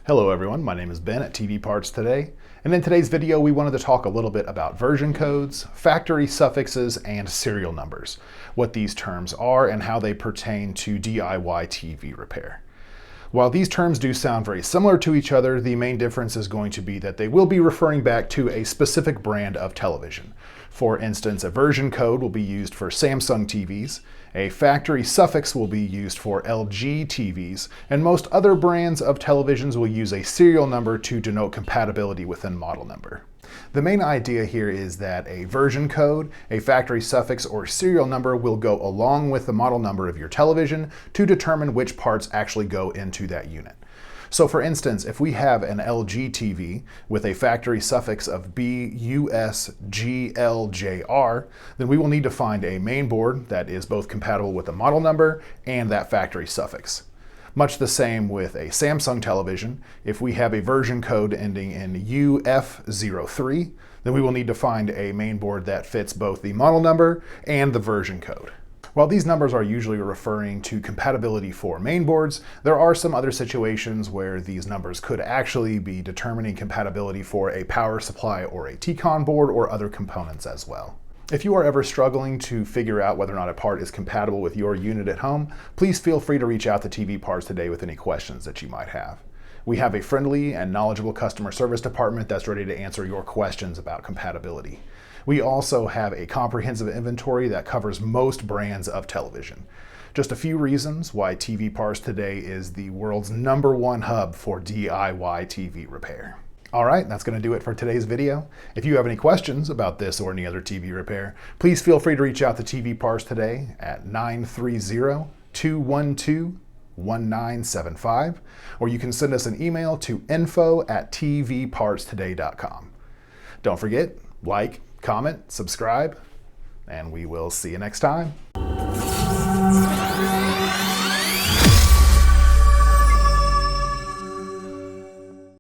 Hello everyone, my name is Ben at TV Parts Today, and in today's video we wanted to talk a little bit about version codes, factory suffixes, and serial numbers, what these terms are and how they pertain to DIY TV repair. While these terms do sound very similar to each other, the main difference is going to be that they will be referring back to a specific brand of television. For instance, a version code will be used for Samsung TVs, a factory suffix will be used for LG TVs, and most other brands of televisions will use a serial number to denote compatibility within model number. The main idea here is that a version code, a factory suffix, or serial number will go along with the model number of your television to determine which parts actually go into that unit. So for instance, if we have an LG TV with a factory suffix of BUSGLJR, then we will need to find a main board that is both compatible with the model number and that factory suffix. Much the same with a Samsung television. If we have a version code ending in UF03, then we will need to find a main board that fits both the model number and the version code. While these numbers are usually referring to compatibility for mainboards, there are some other situations where these numbers could actually be determining compatibility for a power supply or a T-Con board or other components as well. If you are ever struggling to figure out whether or not a part is compatible with your unit at home, please feel free to reach out to TV Parts Today with any questions that you might have. We have a friendly and knowledgeable customer service department that's ready to answer your questions about compatibility. We also have a comprehensive inventory that covers most brands of television. Just a few reasons why TV Parts Today is the world's #1 hub for DIY TV repair. All right, that's going to do it for today's video. If you have any questions about this or any other TV repair, please feel free to reach out to TV Parts Today at 930-212-1975, or you can send us an email to info@tvpartstoday.com. Don't forget, like, comment, subscribe, and we will see you next time.